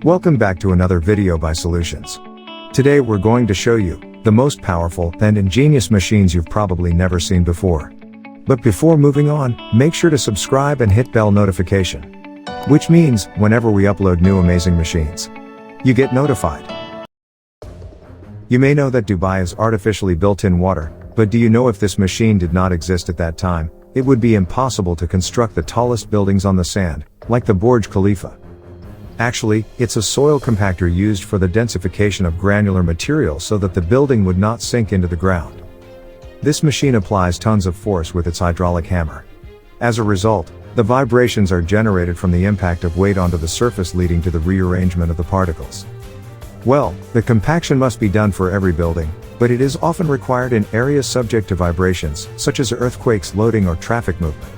Welcome back to another video by Solutions. Today we're going to show you the most powerful and ingenious machines you've probably never seen before. But before moving on, make sure to subscribe and hit bell notification. Which means, whenever we upload new amazing machines, you get notified. You may know that Dubai is artificially built in water, but do you know if this machine did not exist at that time, it would be impossible to construct the tallest buildings on the sand, like the Burj Khalifa. Actually, it's a soil compactor used for the densification of granular material so that the building would not sink into the ground. This machine applies tons of force with its hydraulic hammer. As a result, the vibrations are generated from the impact of weight onto the surface, leading to the rearrangement of the particles. Well, the compaction must be done for every building, but it is often required in areas subject to vibrations, such as earthquakes, loading, or traffic movement.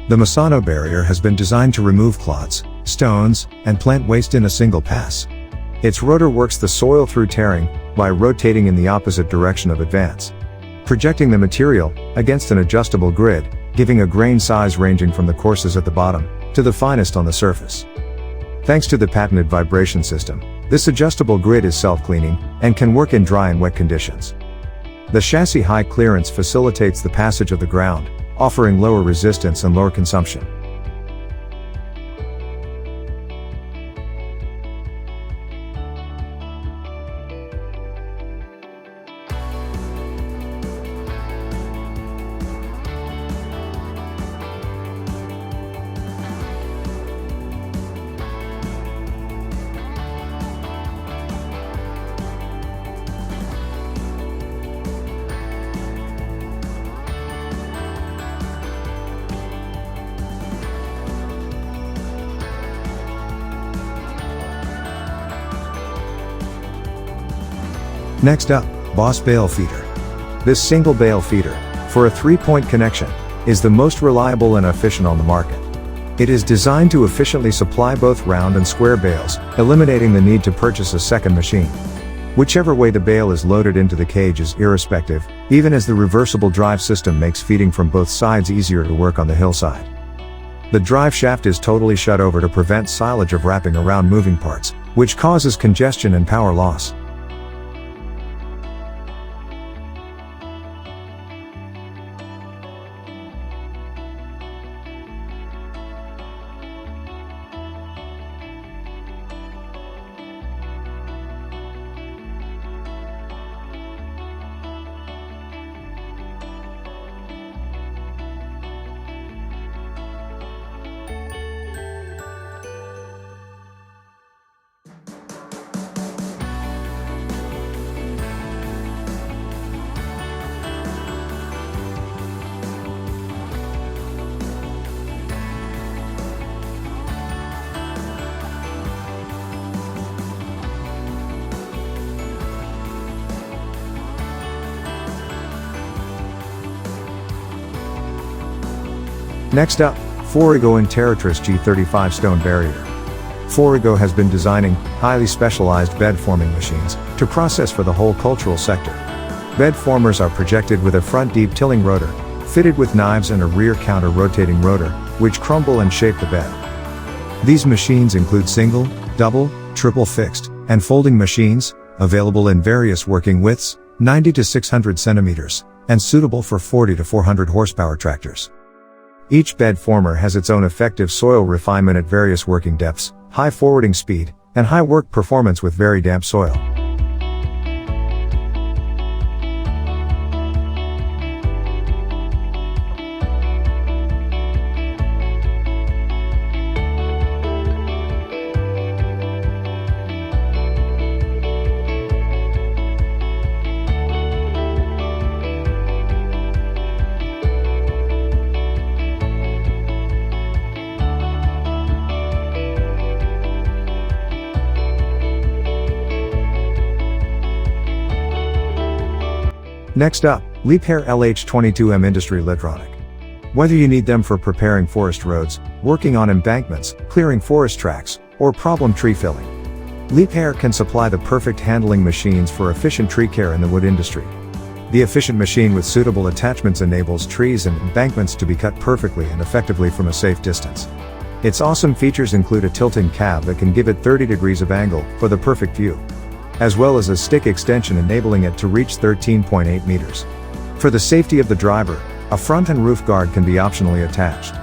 The Masano barrier has been designed to remove clods, stones, and plant waste in a single pass. Its rotor works the soil through tearing by rotating in the opposite direction of advance, projecting the material against an adjustable grid, giving a grain size ranging from the coarsest at the bottom to the finest on the surface. Thanks to the patented vibration system, this adjustable grid is self-cleaning and can work in dry and wet conditions. The chassis high clearance facilitates the passage of the ground, offering lower resistance and lower consumption. Next up, Boss Bale Feeder. This single bale feeder, for a 3-point connection, is the most reliable and efficient on the market. It is designed to efficiently supply both round and square bales, eliminating the need to purchase a second machine. Whichever way the bale is loaded into the cage is irrespective, even as the reversible drive system makes feeding from both sides easier to work on the hillside. The drive shaft is totally shut over to prevent silage of wrapping around moving parts, which causes congestion and power loss. Next up, FORIGO Interratris G35 Stone Barrier. FORIGO has been designing highly specialized bed forming machines to process for the whole cultural sector. Bed formers are projected with a front deep tilling rotor, fitted with knives and a rear counter rotating rotor, which crumble and shape the bed. These machines include single, double, triple fixed, and folding machines, available in various working widths, 90 to 600 centimeters, and suitable for 40 to 400 horsepower tractors. Each bed former has its own effective soil refinement at various working depths, high forwarding speed, and high work performance with very damp soil. Next up, LIEBHERR LH22M Industry Litronic. Whether you need them for preparing forest roads, working on embankments, clearing forest tracks, or problem tree filling, LIEBHERR can supply the perfect handling machines for efficient tree care in the wood industry. The efficient machine with suitable attachments enables trees and embankments to be cut perfectly and effectively from a safe distance. Its awesome features include a tilting cab that can give it 30 degrees of angle for the perfect view, as well as a stick extension enabling it to reach 13.8 meters. For the safety of the driver, a front and roof guard can be optionally attached.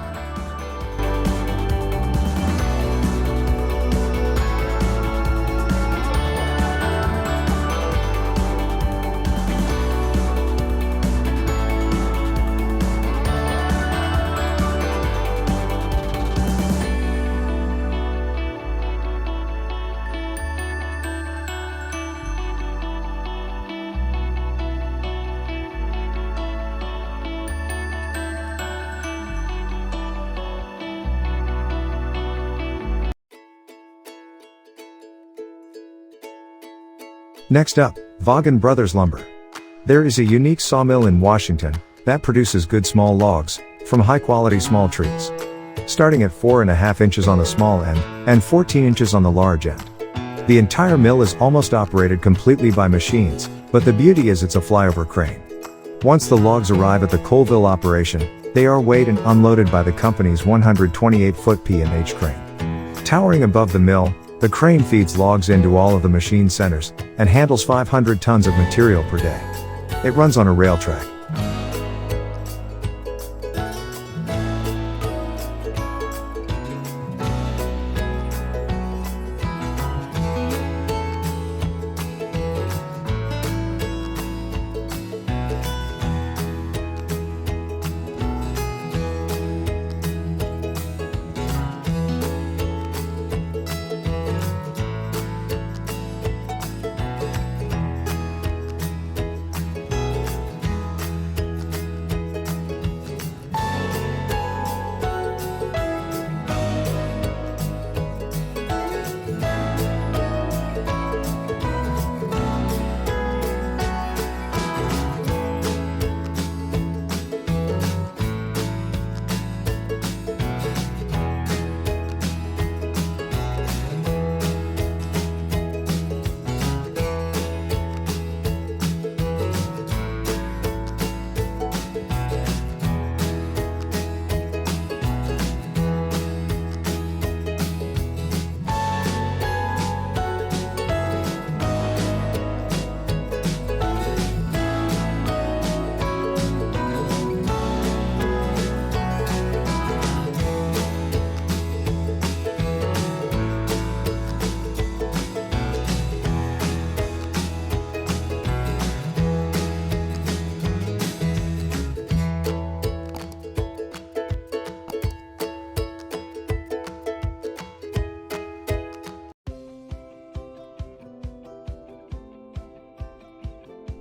Next up, VAAGEN Brothers Lumber. There is a unique sawmill in Washington that produces good small logs from high-quality small trees, starting at 4.5 inches on the small end and 14 inches on the large end. The entire mill is almost operated completely by machines, but the beauty is it's a flyover crane. Once the logs arrive at the Colville operation, they are weighed and unloaded by the company's 128-foot P&H crane. Towering above the mill, the crane feeds logs into all of the machine centers and handles 500 tons of material per day. It runs on a rail track.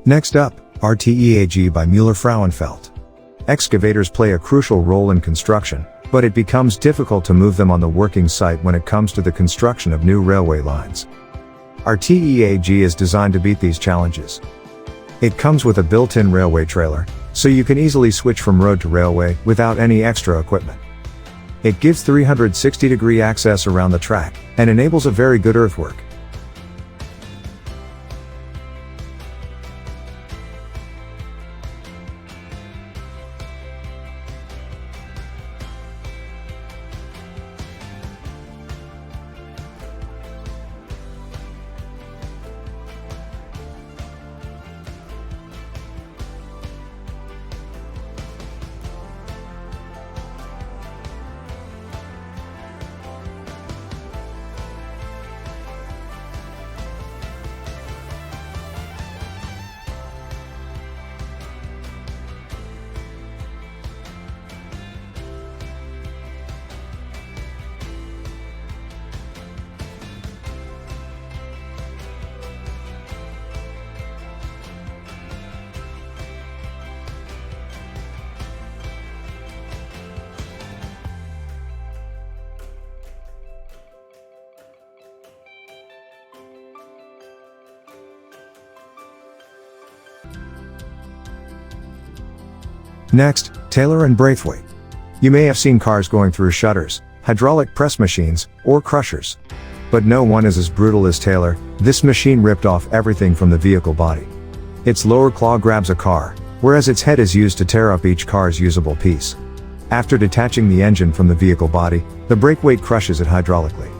Next up, RTEAG by Müller-Frauenfeld. Excavators play a crucial role in construction, but it becomes difficult to move them on the working site when it comes to the construction of new railway lines. RTEAG is designed to beat these challenges. It comes with a built-in railway trailer, so you can easily switch from road to railway without any extra equipment. It gives 360-degree access around the track, and enables a very good earthwork. Next, Tailor and Braithwaite. You may have seen cars going through shutters, hydraulic press machines, or crushers. But no one is as brutal as Tailor. This machine ripped off everything from the vehicle body. Its lower claw grabs a car, whereas its head is used to tear up each car's usable piece. After detaching the engine from the vehicle body, the Braithwaite crushes it hydraulically.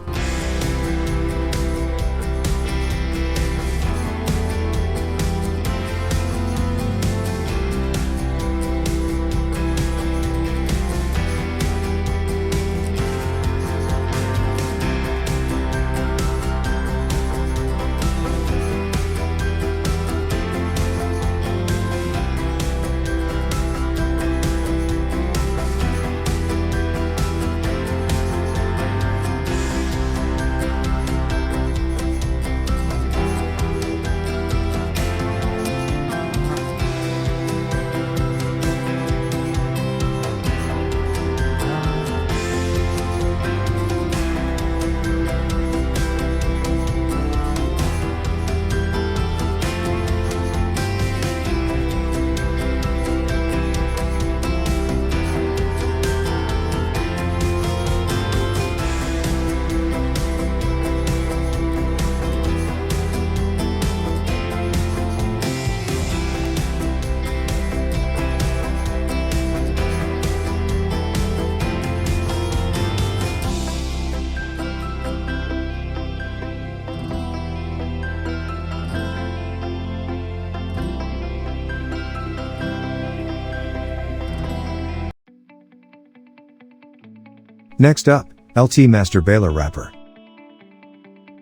Next up, LT Master Baler Wrapper.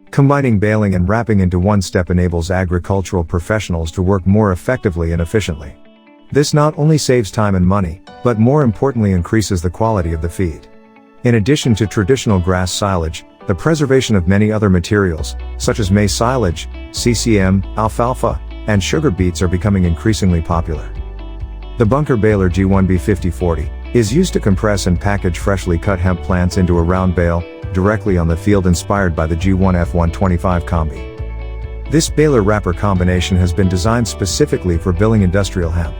Combining baling and wrapping into one step enables agricultural professionals to work more effectively and efficiently. This not only saves time and money, but more importantly increases the quality of the feed. In addition to traditional grass silage, the preservation of many other materials, such as maize silage, CCM, alfalfa, and sugar beets are becoming increasingly popular. The bunker baler G1B5040 is used to compress and package freshly cut hemp plants into a round bale, directly on the field, inspired by the G1F125 combi. This baler wrapper combination has been designed specifically for billing industrial hemp.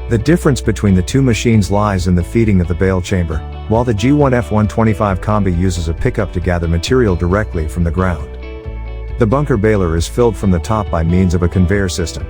The difference between the two machines lies in the feeding of the bale chamber, while the G1F125 combi uses a pickup to gather material directly from the ground. The bunker baler is filled from the top by means of a conveyor system.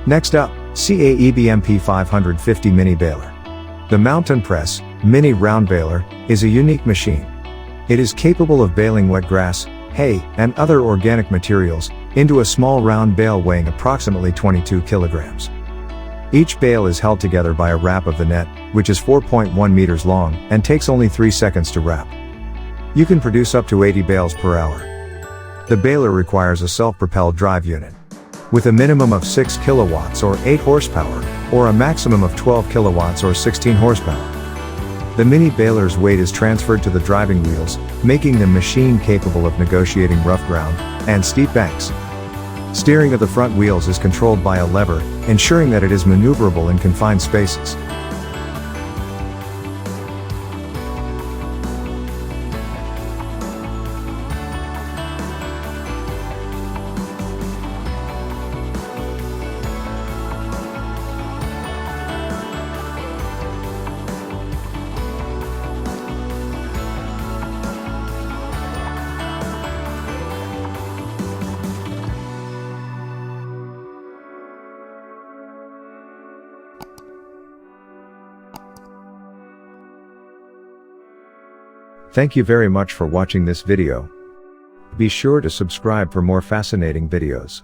Next up, CAEBMP 550 Mini Baler. The Mountain Press Mini Round Baler is a unique machine. It is capable of baling wet grass, hay, and other organic materials into a small round bale weighing approximately 22 kilograms. Each bale is held together by a wrap of the net, which is 4.1 meters long and takes only 3 seconds to wrap. You can produce up to 80 bales per hour. The baler requires a self-propelled drive unit with a minimum of 6 kilowatts or 8 horsepower, or a maximum of 12 kilowatts or 16 horsepower. The mini baler's weight is transferred to the driving wheels, making the machine capable of negotiating rough ground and steep banks. Steering of the front wheels is controlled by a lever, ensuring that it is maneuverable in confined spaces. Thank you very much for watching this video. Be sure to subscribe for more fascinating videos.